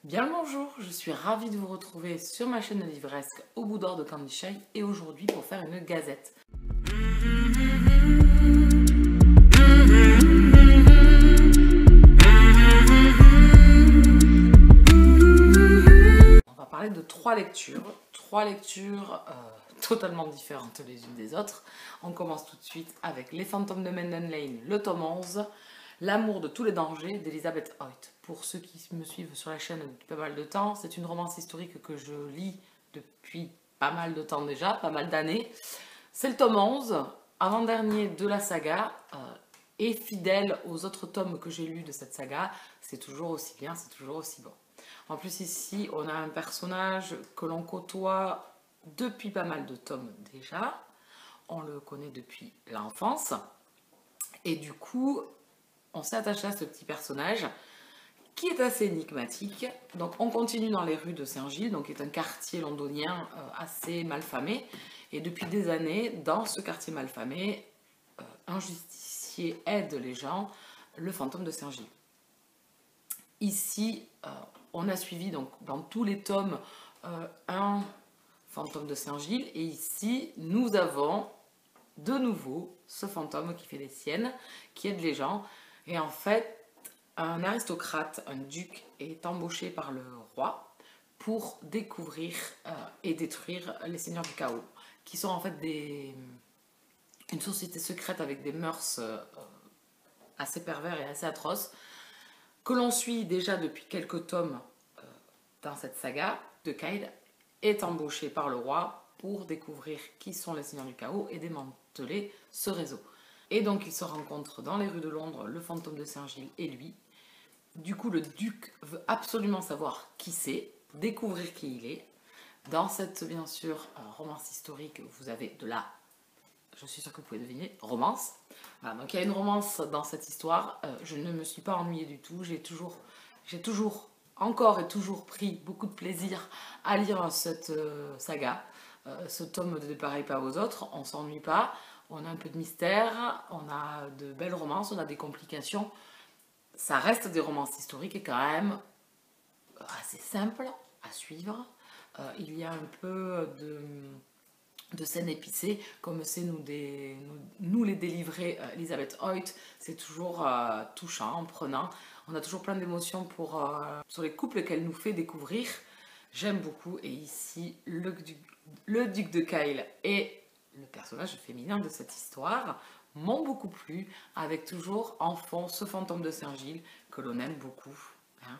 Bien le bonjour, je suis ravie de vous retrouver sur ma chaîne livresque Au bout d'or de Candy Shy et aujourd'hui pour faire une gazette. On va parler de trois lectures totalement différentes les unes des autres. On commence tout de suite avec Les fantômes de Menden Lane, le tome 11, L'amour de tous les dangers d'Elizabeth Hoyt. Pour ceux qui me suivent sur la chaîne depuis pas mal de temps, c'est une romance historique que je lis depuis pas mal de temps déjà, pas mal d'années. C'est le tome 11, avant-dernier de la saga, et fidèle aux autres tomes que j'ai lus de cette saga. C'est toujours aussi bien, c'est toujours aussi bon. En plus ici, on a un personnage que l'on côtoie depuis pas mal de tomes déjà. On le connaît depuis l'enfance. Et du coup, on s'est attaché à ce petit personnage qui est assez énigmatique. Donc on continue dans les rues de Saint-Gilles, donc qui est un quartier londonien assez malfamé. Et depuis des années, dans ce quartier malfamé, un justicier aide les gens, le fantôme de Saint-Gilles. Ici, on a suivi donc dans tous les tomes un fantôme de Saint-Gilles. Et ici, nous avons de nouveau ce fantôme qui fait des siennes, qui aide les gens. Et en fait, un aristocrate, un duc, est embauché par le roi pour découvrir et détruire les seigneurs du chaos, qui sont en fait une société secrète avec des mœurs assez pervers et assez atroces, que l'on suit déjà depuis quelques tomes dans cette saga. De Kyle est embauché par le roi pour découvrir qui sont les seigneurs du chaos et démanteler ce réseau. Et donc ils se rencontrent dans les rues de Londres, le fantôme de Saint-Gilles et lui. Du coup, le duc veut absolument savoir qui c'est, découvrir qui il est. Dans cette, bien sûr, romance historique, vous avez de la, je suis sûre que vous pouvez deviner, romance. Voilà, donc il y a une romance dans cette histoire. Je ne me suis pas ennuyée du tout. J'ai toujours, encore et toujours pris beaucoup de plaisir à lire cette saga. Ce tome de Pareil pas aux autres, on s'ennuie pas. On a un peu de mystère, on a de belles romances, on a des complications. Ça reste des romances historiques et quand même assez simple à suivre. Il y a un peu de scènes épicées, comme c'est nous les délivrer Elizabeth Hoyt. C'est toujours touchant, prenant. On a toujours plein d'émotions sur les couples qu'elle nous fait découvrir. J'aime beaucoup. Et ici, le duc de Kyle et le personnage féminin de cette histoire m'ont beaucoup plu, avec toujours en fond ce fantôme de Saint-Gilles que l'on aime beaucoup. Hein.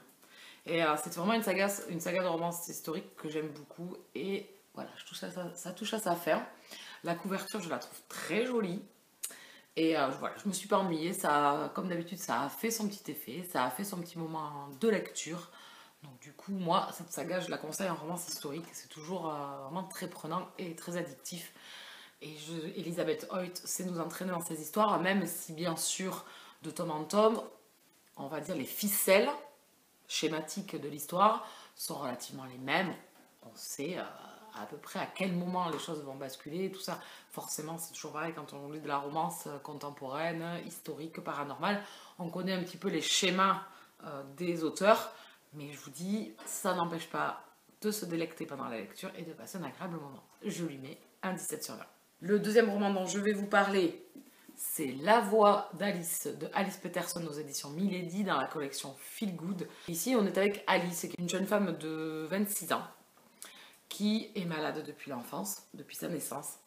Et c'est vraiment une saga de romance historique que j'aime beaucoup. Et voilà, ça touche à sa fin. La couverture, je la trouve très jolie. Et voilà, je me suis pas ennuyée. Ça, comme d'habitude, ça a fait son petit effet. Ça a fait son petit moment de lecture. Donc du coup, moi, cette saga, je la conseille en romance historique. C'est toujours vraiment très prenant et très addictif. Et Elizabeth Hoyt sait nous entraîner dans ces histoires, même si bien sûr, de tome en tome, on va dire les ficelles schématiques de l'histoire sont relativement les mêmes. On sait à peu près à quel moment les choses vont basculer et tout ça. Forcément, c'est toujours pareil quand on lit de la romance contemporaine, historique, paranormale. On connaît un petit peu les schémas des auteurs, mais je vous dis, ça n'empêche pas de se délecter pendant la lecture et de passer un agréable moment. Je lui mets un 17 sur 20. Le deuxième roman dont je vais vous parler, c'est La voix d'Alice de Alice Peterson aux éditions Milady dans la collection Feel Good. Ici, on est avec Alice, qui est une jeune femme de 26 ans qui est malade depuis l'enfance, depuis sa naissance,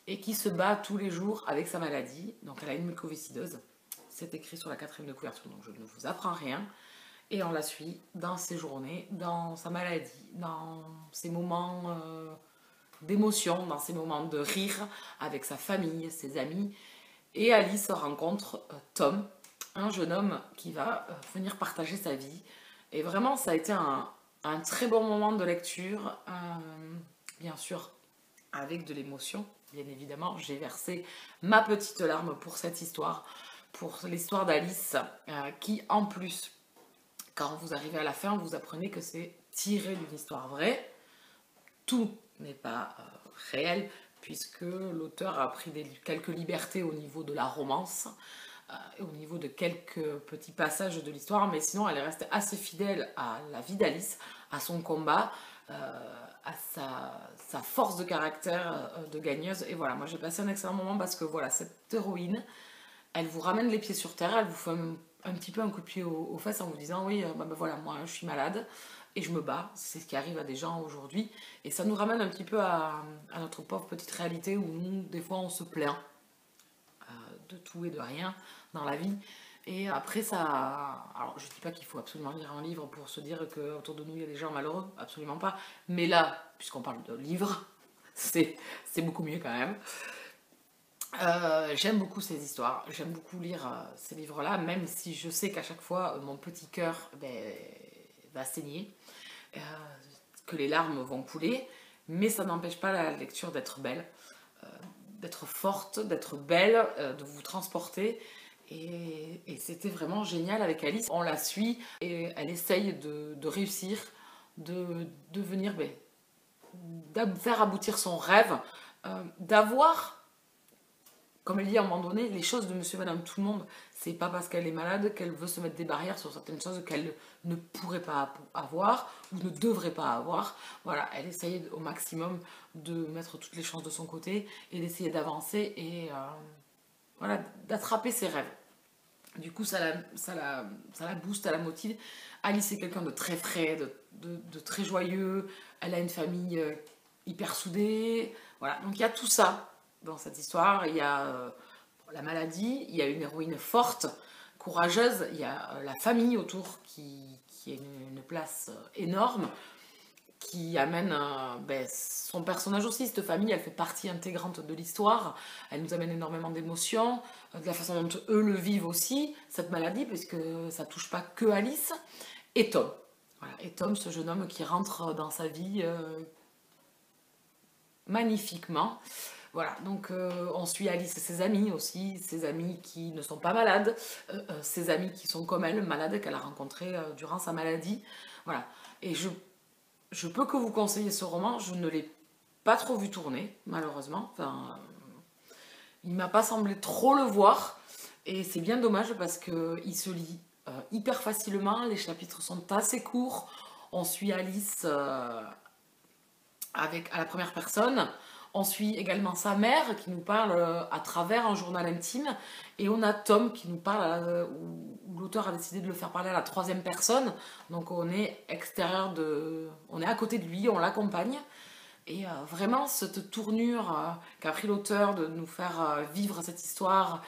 et qui se bat tous les jours avec sa maladie. Donc elle a une mucoviscidose. C'est écrit sur la 4e de couverture, donc je ne vous apprends rien. Et on la suit dans ses journées, dans sa maladie, dans ses moments d'émotion, dans ses moments de rire avec sa famille, ses amis. Et Alice rencontre Tom, un jeune homme qui va venir partager sa vie. Et vraiment, ça a été un très bon moment de lecture, bien sûr, avec de l'émotion, bien évidemment. J'ai versé ma petite larme pour cette histoire, pour l'histoire d'Alice, qui en plus, quand vous arrivez à la fin, vous apprenez que c'est tiré d'une histoire vraie. Tout n'est pas réel, puisque l'auteur a pris quelques libertés au niveau de la romance. au niveau de quelques petits passages de l'histoire, mais sinon elle est restée assez fidèle à la vie d'Alice, à son combat, à sa force de caractère de gagneuse. Et voilà, moi j'ai passé un excellent moment parce que voilà, cette héroïne, elle vous ramène les pieds sur terre, elle vous fait un petit peu un coup de pied aux fesses en vous disant oui, voilà, moi je suis malade et je me bats, c'est ce qui arrive à des gens aujourd'hui. Et ça nous ramène un petit peu à notre pauvre petite réalité où nous, des fois, on se plaint de tout et de rien dans la vie. Et après ça, alors je dis pas qu'il faut absolument lire un livre pour se dire que autour de nous il y a des gens malheureux, absolument pas. Mais là, puisqu'on parle de livres, c'est beaucoup mieux quand même. J'aime beaucoup ces histoires, j'aime beaucoup lire ces livres-là, même si je sais qu'à chaque fois mon petit cœur va saigner, euh, que les larmes vont couler, mais ça n'empêche pas la lecture d'être belle, d'être forte, d'être belle, de vous transporter. Et c'était vraiment génial avec Alice. On la suit et elle essaye de réussir, de devenir, de faire aboutir son rêve, d'avoir, comme elle dit à un moment donné, les choses de monsieur, madame, tout le monde, c'est pas parce qu'elle est malade qu'elle veut se mettre des barrières sur certaines choses qu'elle ne pourrait pas avoir ou ne devrait pas avoir. Voilà, elle essaye au maximum de mettre toutes les chances de son côté et d'essayer d'avancer et voilà, d'attraper ses rêves. Du coup, ça la booste, ça la motive. Alice est quelqu'un de très frais, de très joyeux. Elle a une famille hyper soudée. Voilà, donc il y a tout ça dans cette histoire. Il y a la maladie, il y a une héroïne forte, courageuse. Il y a la famille autour qui est une place énorme, qui amène son personnage aussi. Cette famille, elle fait partie intégrante de l'histoire. Elle nous amène énormément d'émotions, de la façon dont eux le vivent aussi, cette maladie, parce que ça touche pas que Alice. Et Tom. Voilà. Et Tom, ce jeune homme qui rentre dans sa vie magnifiquement. Voilà, donc on suit Alice et ses amis aussi, ses amis qui ne sont pas malades, ses amis qui sont comme elle, malades, qu'elle a rencontrés durant sa maladie. Voilà, et je peux que vous conseiller ce roman, je ne l'ai pas trop vu tourner, malheureusement. Enfin, il m'a pas semblé trop le voir, et c'est bien dommage parce qu'il se lit hyper facilement, les chapitres sont assez courts, on suit Alice à la première personne. On suit également sa mère qui nous parle à travers un journal intime. Et on a Tom qui nous parle, où l'auteur a décidé de le faire parler à la troisième personne. Donc on est on est à côté de lui, on l'accompagne. Et vraiment, cette tournure qu'a pris l'auteur de nous faire vivre cette histoire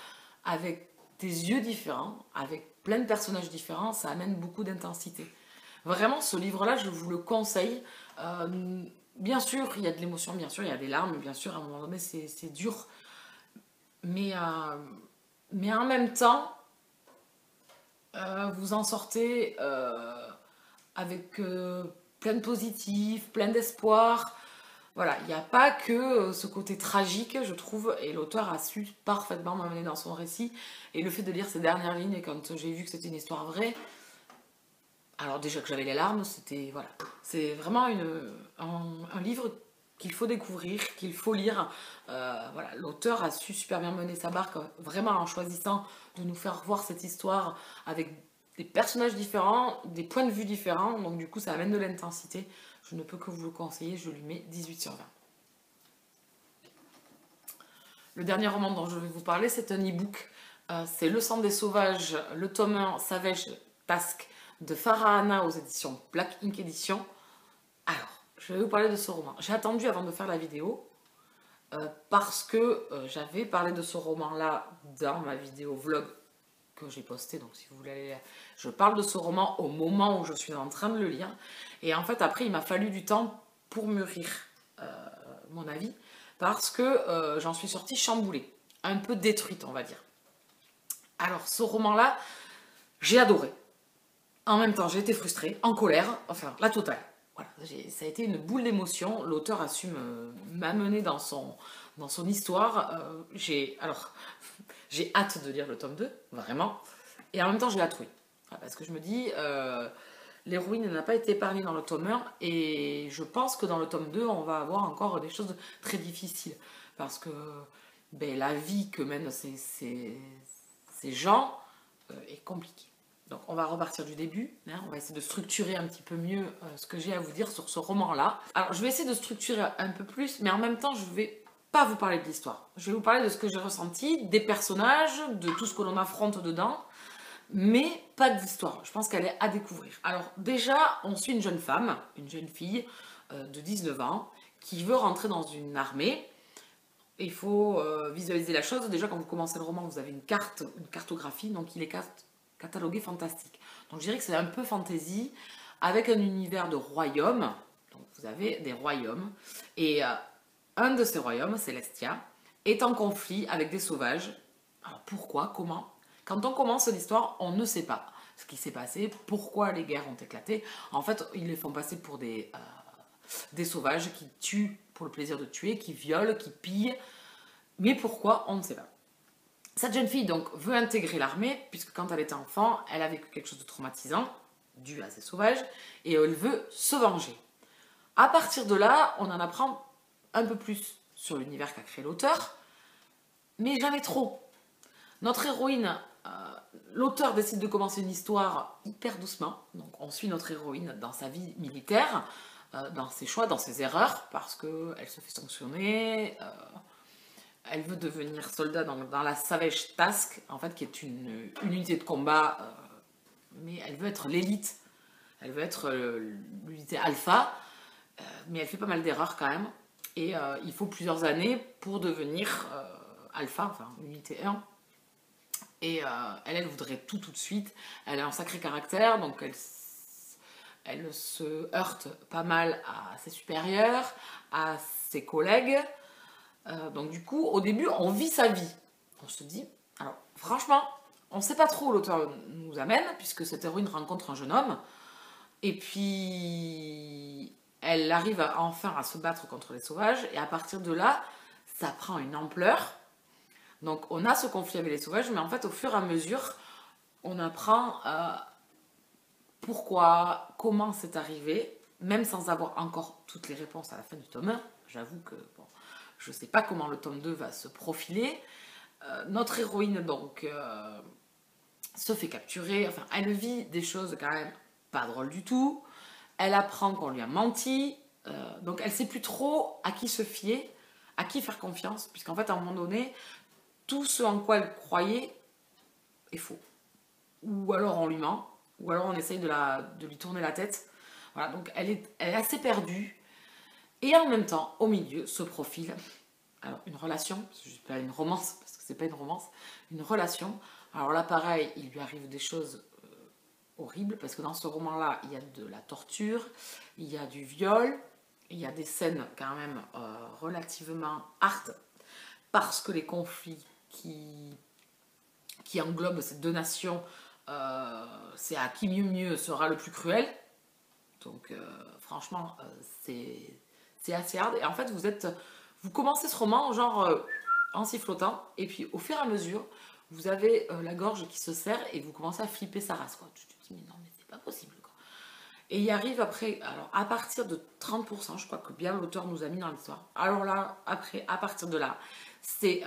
avec des yeux différents, avec plein de personnages différents, ça amène beaucoup d'intensité. Vraiment, ce livre-là, je vous le conseille. Bien sûr, il y a de l'émotion, bien sûr, il y a des larmes, bien sûr, à un moment donné, c'est dur. Mais en même temps, vous en sortez avec plein de positif, plein d'espoir. Voilà, il n'y a pas que ce côté tragique, je trouve, et l'auteur a su parfaitement m'amener dans son récit. Et le fait de lire ces dernières lignes, quand j'ai vu que c'était une histoire vraie, alors déjà que j'avais les larmes, c'était voilà, c'est vraiment un livre qu'il faut découvrir, qu'il faut lire. Voilà, l'auteur a su super bien mener sa barque, vraiment en choisissant de nous faire voir cette histoire avec des personnages différents, des points de vue différents. Donc du coup, ça amène de l'intensité. Je ne peux que vous le conseiller. Je lui mets 18 sur 20. Le dernier roman dont je vais vous parler, c'est un e-book. C'est Le sang des sauvages, le tome 1, Savage Task de Farah Anna aux éditions Black Ink Edition. Alors, je vais vous parler de ce roman. J'ai attendu avant de faire la vidéo parce que j'avais parlé de ce roman-là dans ma vidéo vlog que j'ai postée. Donc, si vous voulez, je parle de ce roman au moment où je suis en train de le lire. Et en fait, après, il m'a fallu du temps pour mûrir mon avis parce que j'en suis sortie chamboulée, un peu détruite, on va dire. Alors, ce roman-là, j'ai adoré. En même temps, j'ai été frustrée, en colère, enfin, la totale. Voilà, ça a été une boule d'émotion. L'auteur a su m'amener dans son histoire. J'ai hâte de lire le tome 2, vraiment. Et en même temps, j'ai la trouille. Voilà, parce que je me dis, l'héroïne n'a pas été épargnée dans le tome 1. Et je pense que dans le tome 2, on va avoir encore des choses très difficiles. Parce que la vie que mènent ces gens est compliqué. Donc on va repartir du début, hein, on va essayer de structurer un petit peu mieux ce que j'ai à vous dire sur ce roman-là. Alors je vais essayer de structurer un peu plus, mais en même temps je vais pas vous parler de l'histoire. Je vais vous parler de ce que j'ai ressenti, des personnages, de tout ce que l'on affronte dedans, mais pas d'histoire. Je pense qu'elle est à découvrir. Alors déjà, on suit une jeune femme, une jeune fille de 19 ans, qui veut rentrer dans une armée. Il faut visualiser la chose. Déjà, quand vous commencez le roman, vous avez une carte, une cartographie, donc il est catalogué fantastique. Donc je dirais que c'est un peu fantasy, avec un univers de royaumes. Donc vous avez des royaumes, et un de ces royaumes, Celestia, est en conflit avec des sauvages. Alors pourquoi? Comment? Quand on commence l'histoire, on ne sait pas ce qui s'est passé, pourquoi les guerres ont éclaté. En fait, ils les font passer pour des sauvages qui tuent pour le plaisir de tuer, qui violent, qui pillent. Mais pourquoi? On ne sait pas. Cette jeune fille donc veut intégrer l'armée, puisque quand elle était enfant, elle a vécu quelque chose de traumatisant, dû à ces sauvages, et elle veut se venger. À partir de là, on en apprend un peu plus sur l'univers qu'a créé l'auteur, mais jamais trop. Notre héroïne, l'auteur décide de commencer une histoire hyper doucement, donc on suit notre héroïne dans sa vie militaire, dans ses choix, dans ses erreurs, parce qu'elle se fait sanctionner, elle veut devenir soldat dans la Savage Task, en fait, qui est une unité de combat, mais elle veut être l'élite, elle veut être l'unité alpha, mais elle fait pas mal d'erreurs quand même, et il faut plusieurs années pour devenir alpha, enfin unité 1. Et elle voudrait tout de suite. Elle a un sacré caractère, donc elle se heurte pas mal à ses supérieurs, à ses collègues. Donc du coup, au début, on vit sa vie. On se dit, alors franchement, on ne sait pas trop où l'auteur nous amène, puisque cette héroïne rencontre un jeune homme, et puis elle arrive enfin à se battre contre les sauvages, et à partir de là, ça prend une ampleur. Donc on a ce conflit avec les sauvages, mais en fait au fur et à mesure, on apprend pourquoi, comment c'est arrivé, même sans avoir encore toutes les réponses à la fin du tome 1. J'avoue que bon, je ne sais pas comment le tome 2 va se profiler. Notre héroïne donc se fait capturer, enfin elle vit des choses quand même pas drôles du tout. Elle apprend qu'on lui a menti, donc elle ne sait plus trop à qui se fier, à qui faire confiance, puisqu'en fait à un moment donné, tout ce en quoi elle croyait est faux. Ou alors on lui ment, ou alors on essaye de lui tourner la tête. Voilà, donc elle est assez perdue. Et en même temps, au milieu, se profile alors une relation, je ne dis pas une romance, parce que c'est pas une romance, une relation. Alors là, pareil, il lui arrive des choses horribles, parce que dans ce roman-là, il y a de la torture, il y a du viol, il y a des scènes quand même relativement hard, parce que les conflits qui englobent ces deux nations, c'est à qui mieux sera le plus cruel. Donc franchement, c'est assez hard. Et en fait, vous commencez ce roman genre en sifflotant, et puis au fur et à mesure, vous avez la gorge qui se serre et vous commencez à flipper sa race, quoi. Tu te dis, mais non, mais c'est pas possible, quoi. Et il arrive après, alors à partir de 30%, je crois que bien l'auteur nous a mis dans l'histoire. Alors là, après, à partir de là, c'est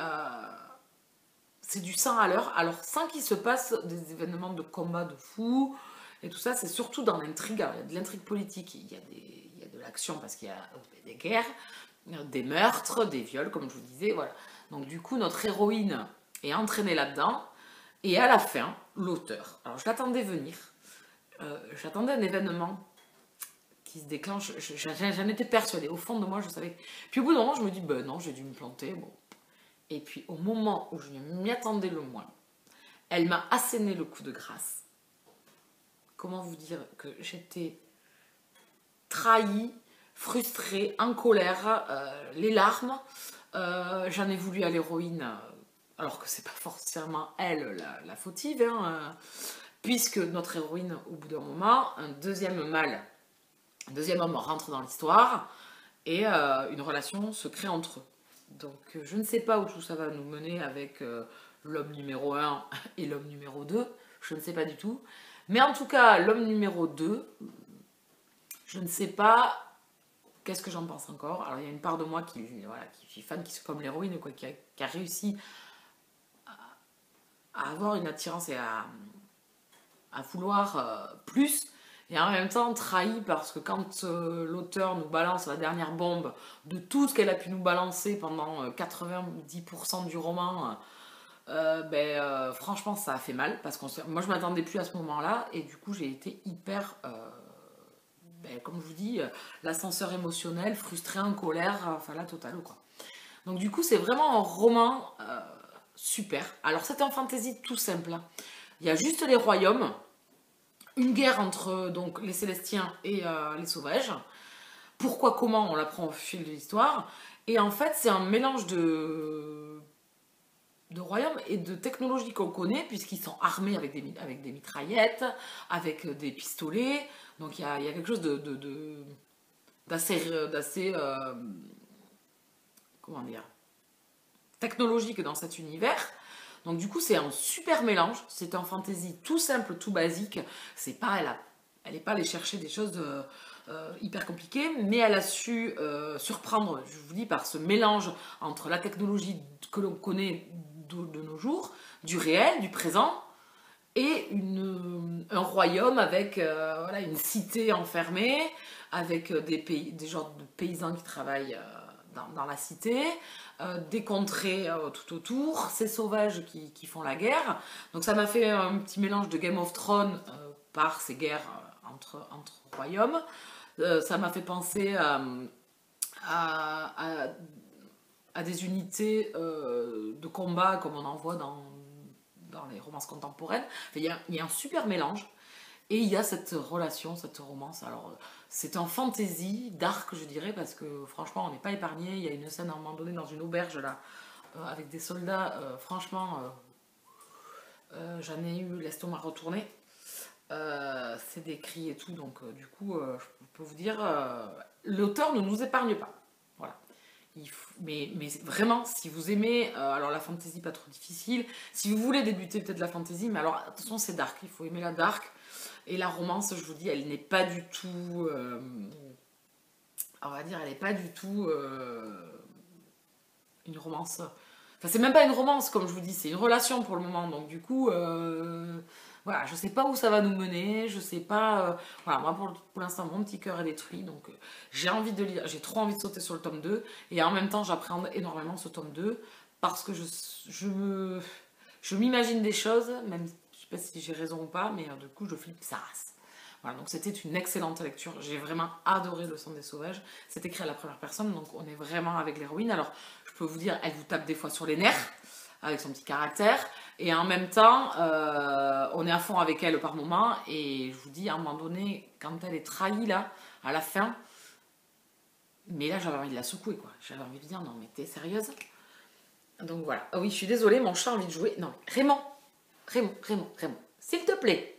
du sang à l'heure, alors sans qu'il se passe des événements de combat de fou et tout ça, c'est surtout dans l'intrigue. Alors, il y a de l'intrigue politique, il y a de l'action parce qu'il y a des guerres, des meurtres, des viols, comme je vous disais, voilà. Donc du coup, notre héroïne est entraînée là-dedans, et à la fin, l'auteur, alors je l'attendais venir, j'attendais un événement qui se déclenche, j'en étais persuadée, au fond de moi, je savais. Puis au bout d'un moment, je me dis, ben non, j'ai dû me planter, bon. Et puis au moment où je m'y attendais le moins, elle m'a asséné le coup de grâce. Comment vous dire que j'étais trahie, frustrée, en colère, les larmes. J'en ai voulu à l'héroïne, alors que c'est pas forcément elle la fautive, hein, puisque notre héroïne, au bout d'un moment, un deuxième homme rentre dans l'histoire, et une relation se crée entre eux. Donc je ne sais pas où tout ça va nous mener avec l'homme numéro 1 et l'homme numéro 2, je ne sais pas du tout. Mais en tout cas, l'homme numéro 2, je ne sais pas qu'est-ce que j'en pense encore. Alors il y a une part de moi qui suis fan, qui est comme l'héroïne, quoi, qui a réussi avoir une attirance et à vouloir plus, et en même temps trahi parce que quand l'auteur nous balance la dernière bombe de tout ce qu'elle a pu nous balancer pendant 90% du roman, franchement ça a fait mal parce que moi je m'attendais plus à ce moment-là et du coup j'ai été hyper, comme je vous dis, l'ascenseur émotionnel, frustré, en colère, enfin la totale quoi. Donc du coup c'est vraiment un roman super. Alors c'est un fantasy tout simple, hein. Il y a juste les royaumes, une guerre entre donc les Célestiens et les Sauvages. Pourquoi, comment, on l'apprend au fil de l'histoire. Et en fait, c'est un mélange de royaumes et de technologies qu'on connaît, puisqu'ils sont armés avec des mitraillettes, avec des pistolets. Donc il y a quelque chose d'assez comment dire, technologique dans cet univers. Donc du coup c'est un super mélange, c'est un fantasy tout simple, tout basique, c'est pas, elle n'est pas allée chercher des choses hyper compliquées, mais elle a su surprendre, je vous dis, par ce mélange entre la technologie que l'on connaît de nos jours, du réel, du présent, et un royaume avec voilà, une cité enfermée, avec des genres de paysans qui travaillent dans la cité, des contrées tout autour, ces sauvages qui font la guerre. Donc ça m'a fait un petit mélange de Game of Thrones par ces guerres entre royaumes. Ça m'a fait penser à des unités de combat comme on en voit dans les romances contemporaines. Enfin, il y a un super mélange. Et il y a cette relation, cette romance. Alors, c'est un fantasy, dark, je dirais, parce que franchement, on n'est pas épargné. Il y a une scène à un moment donné dans une auberge, là, avec des soldats. Franchement, j'en ai eu l'estomac retourné. C'est des cris et tout, donc du coup, je peux vous dire, l'auteur ne nous épargne pas. Voilà. Mais vraiment, si vous aimez, alors la fantasy pas trop difficile, si vous voulez débuter peut-être la fantasy, mais alors attention, c'est dark, il faut aimer la dark. Et la romance, je vous dis, elle n'est pas du tout, on va dire, elle n'est pas du tout une romance. Enfin, c'est même pas une romance, comme je vous dis, c'est une relation pour le moment. Donc du coup, voilà, je sais pas où ça va nous mener, je sais pas. Voilà, moi pour l'instant, mon petit cœur est détruit, donc j'ai envie de lire, j'ai trop envie de sauter sur le tome 2, et en même temps, j'appréhende énormément ce tome 2, parce que je m'imagine des choses, même je sais pas si j'ai raison ou pas, mais du coup, je flippe sa race. Voilà, donc c'était une excellente lecture. J'ai vraiment adoré Le Sang des Sauvages. C'est écrit à la première personne, donc on est vraiment avec l'héroïne. Alors, je peux vous dire, elle vous tape des fois sur les nerfs, avec son petit caractère. Et en même temps, on est à fond avec elle par moment. Et je vous dis, à un moment donné, quand elle est trahie, là, à la fin, mais là, j'avais envie de la secouer, quoi. J'avais envie de dire, non, mais t'es sérieuse? Donc voilà. Ah oui, je suis désolée, mon chat a envie de jouer. Non, Raymond, s'il te plaît.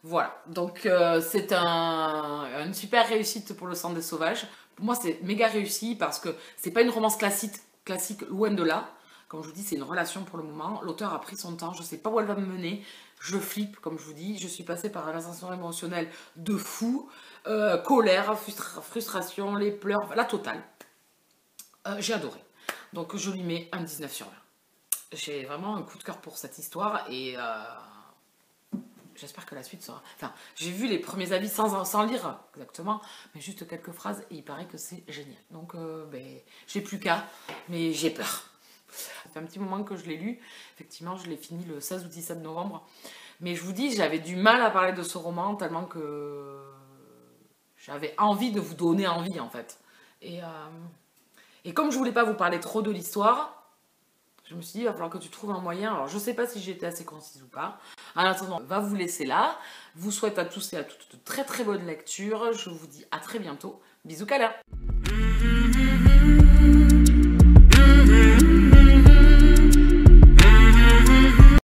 Voilà, donc c'est une super réussite pour Le Sang des Sauvages. Pour moi, c'est méga réussi parce que c'est pas une romance classique, loin de là. Comme je vous dis, c'est une relation pour le moment. L'auteur a pris son temps, je sais pas où elle va me mener. Je flippe, comme je vous dis. Je suis passée par un ascenseur émotionnel de fou, colère, frustration, les pleurs, la totale. J'ai adoré. Donc je lui mets un 19 sur 20. J'ai vraiment un coup de cœur pour cette histoire et j'espère que la suite sera... Enfin, j'ai vu les premiers avis sans lire exactement, mais juste quelques phrases et il paraît que c'est génial. Donc, j'ai plus qu'à, mais j'ai peur. Ça fait un petit moment que je l'ai lu. Effectivement, je l'ai fini le 16 ou 17 novembre. Mais je vous dis, j'avais du mal à parler de ce roman tellement que j'avais envie de vous donner envie, en fait. Et comme je voulais pas vous parler trop de l'histoire, je me suis dit, il va falloir que tu trouves un moyen. Alors, je sais pas si j'étais assez concise ou pas. En attendant, va vous laisser là. Je vous souhaite à tous et à toutes de très très bonnes lectures. Je vous dis à très bientôt. Bisous, câlins.